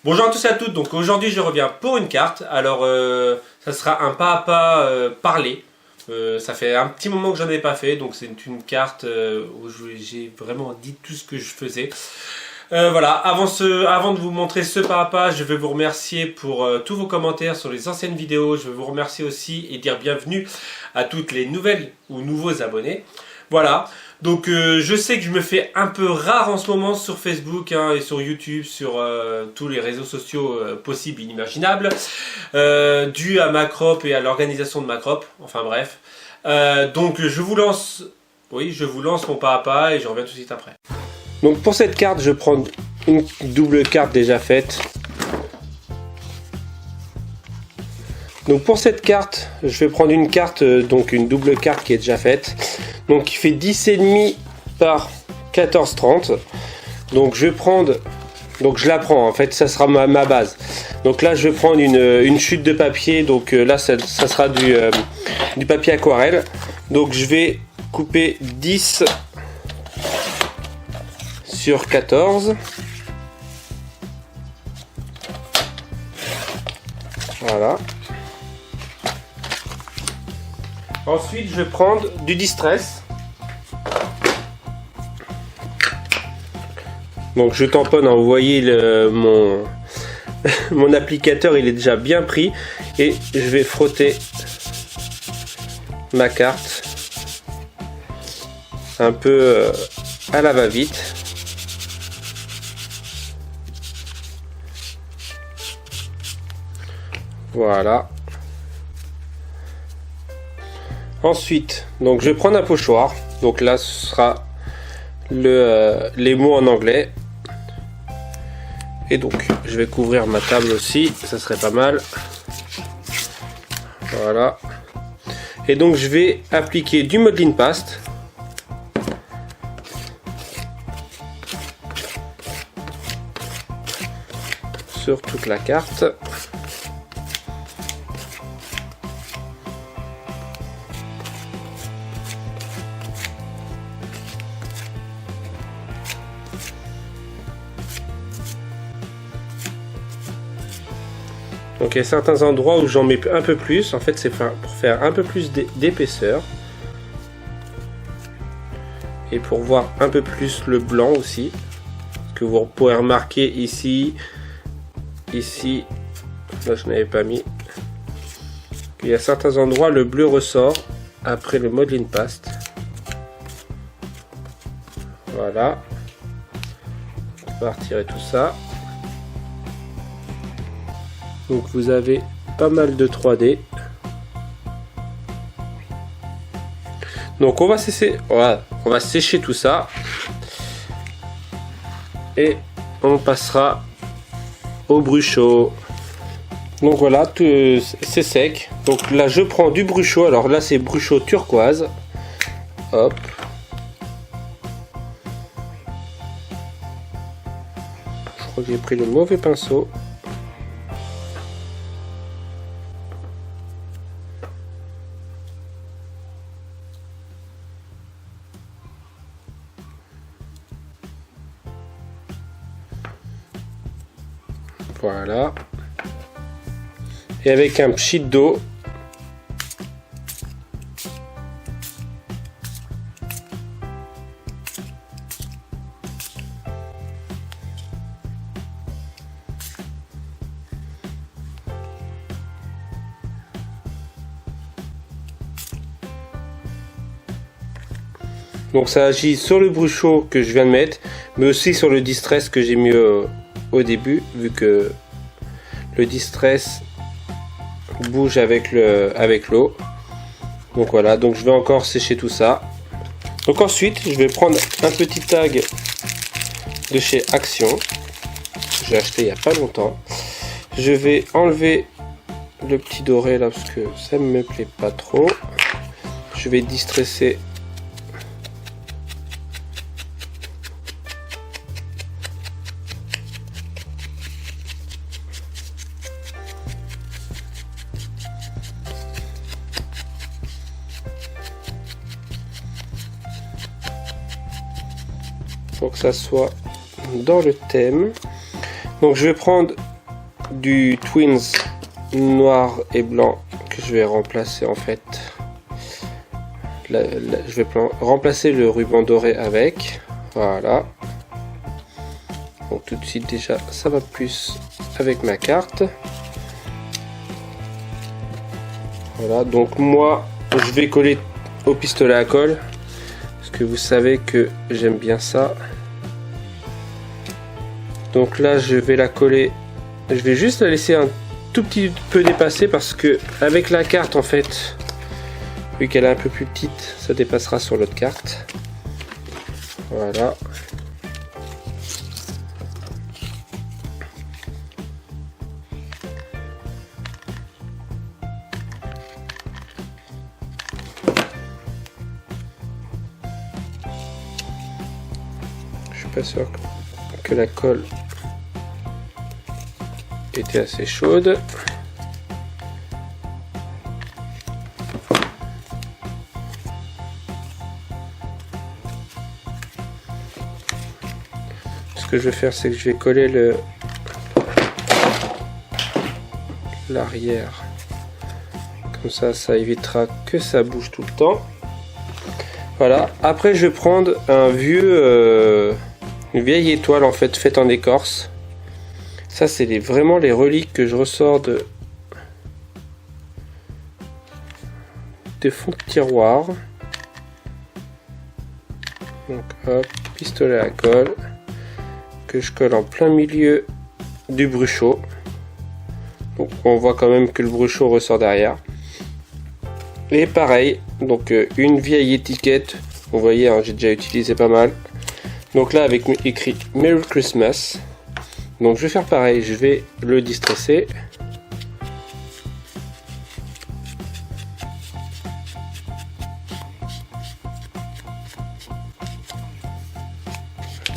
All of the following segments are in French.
Bonjour à tous et à toutes, donc aujourd'hui je reviens pour une carte. Alors ça sera un pas à pas parlé. Ça fait un petit moment que j'en ai pas fait, donc c'est une carte où j'ai vraiment dit tout ce que je faisais. Voilà, avant de vous montrer ce pas à pas, je vais vous remercier pour tous vos commentaires sur les anciennes vidéos. Je vais vous remercier aussi et dire bienvenue à toutes les nouvelles ou nouveaux abonnés. Voilà, donc je sais que je me fais un peu rare en ce moment sur Facebook et sur YouTube, sur tous les réseaux sociaux possibles et inimaginables, dû à Macrop et à l'organisation de Macrop, enfin bref. Donc je vous lance mon pas à pas et je reviens tout de suite après. Donc pour cette carte, je prends une double carte déjà faite. Donc pour cette carte, je vais prendre une carte, donc une double carte qui est déjà faite. Donc qui fait 10,5 par 14,30. Donc je vais prendre, donc je la prends en fait, ça sera ma base. Donc là je vais prendre une chute de papier, donc là ça sera du papier aquarelle. Donc je vais couper 10 sur 14. Voilà. Ensuite, je vais prendre du distress. Donc je tamponne, hein, vous voyez mon applicateur, il est déjà bien pris. Et je vais frotter ma carte un peu à la va-vite. Voilà. Ensuite, donc je vais prendre un pochoir. Donc là, ce sera les mots en anglais. Et donc, je vais couvrir ma table aussi. Ça serait pas mal. Voilà. Et donc, je vais appliquer du modeling paste. Sur toute la carte. Donc il y a certains endroits où j'en mets un peu plus, en fait c'est pour faire un peu plus d'épaisseur. Et pour voir un peu plus le blanc aussi. Que vous pourrez remarquer ici, là je n'avais pas mis. Il y a certains endroits le bleu ressort après le modeling paste. Voilà. On va retirer tout ça. Donc vous avez pas mal de 3D. Donc on va sécher tout ça. Et on passera au bruchot. Donc voilà, c'est sec. Donc là je prends du bruchot. Alors là c'est bruchot turquoise. Hop. Je crois que j'ai pris le mauvais pinceau. Voilà. Et avec un pchit d'eau. Donc ça agit sur le bruchot que je viens de mettre, mais aussi sur le distress que j'ai mis au début, vu que le distress bouge avec l'eau. Donc voilà, donc je vais encore sécher tout ça. Donc ensuite je vais prendre un petit tag de chez Action, que j'ai acheté il n'y a pas longtemps. Je vais enlever le petit doré là parce que ça ne me plaît pas trop. Je vais distresser pour que ça soit dans le thème. Donc je vais prendre du Twins noir et blanc que je vais remplacer en fait. Je vais remplacer le ruban doré avec. Voilà. Donc tout de suite déjà ça va plus avec ma carte. Voilà, donc moi je vais coller au pistolet à colle parce que vous savez que j'aime bien ça. Donc là je vais la coller, je vais juste la laisser un tout petit peu dépasser parce que avec la carte en fait, vu qu'elle est un peu plus petite, ça dépassera sur l'autre carte. Voilà. Je suis pas sûr que la colle était assez chaude. Ce que je vais faire, c'est que je vais coller l'arrière. Comme ça évitera que ça bouge tout le temps. Voilà. Après, je vais prendre une vieille étoile en fait faite en écorce. Ça c'est vraiment les reliques que je ressors des fonds de tiroir. Donc hop, pistolet à colle que je colle en plein milieu du bruchot. Donc on voit quand même que le bruchot ressort derrière. Et pareil, donc une vieille étiquette. Vous voyez, hein, j'ai déjà utilisé pas mal. Donc là avec écrit Merry Christmas. Donc je vais faire pareil, je vais le distresser.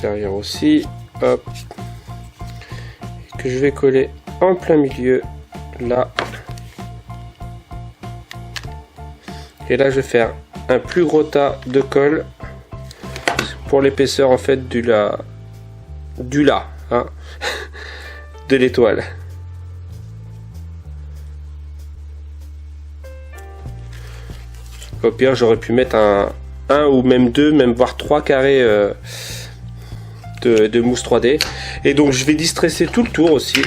Derrière aussi, hop. Que je vais coller en plein milieu, là. Et là je vais faire un plus gros tas de colle pour l'épaisseur en fait du la hein, de l'étoile. Au pire j'aurais pu mettre un ou même deux, même voire 3 carrés de mousse 3D. Et donc je vais distresser tout le tour aussi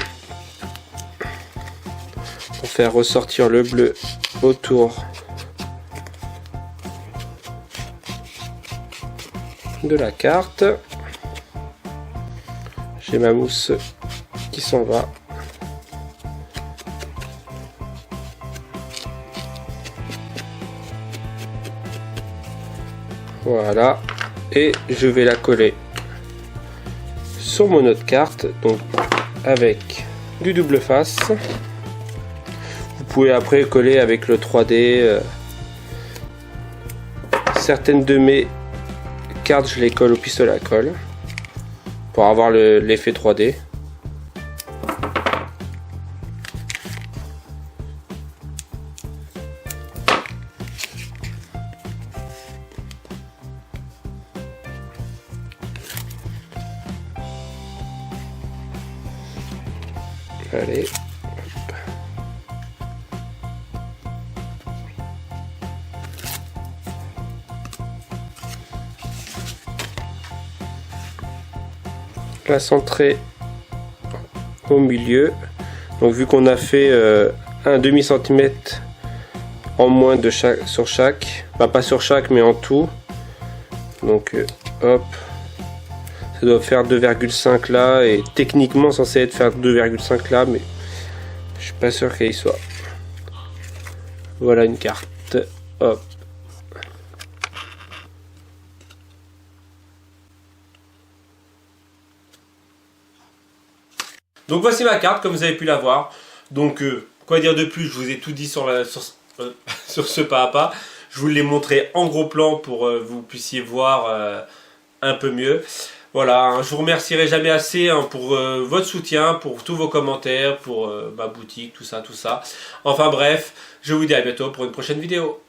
pour faire ressortir le bleu autour de la carte. J'ai ma mousse qui s'en va. Voilà, et je vais la coller sur mon autre carte, donc avec du double face. Vous pouvez après coller avec le 3D. Certaines de mes cartes, je les colle au pistolet à colle pour avoir l'effet 3D. Allez. La centrer au milieu. Donc vu qu'on a fait un demi centimètre en moins de chaque sur chaque, bah, pas sur chaque mais en tout. Donc hop, ça doit faire 2,5 là et techniquement censé être faire 2,5 là, mais je suis pas sûr qu'il y soit. Voilà une carte. Hop. Donc voici ma carte comme vous avez pu la voir. Donc quoi dire de plus, je vous ai tout dit sur ce pas à pas. Je vous l'ai montré en gros plan pour que vous puissiez voir un peu mieux. Voilà, hein, je vous remercierai jamais assez hein, pour votre soutien, pour tous vos commentaires, pour ma boutique, tout ça, tout ça. Enfin bref, je vous dis à bientôt pour une prochaine vidéo.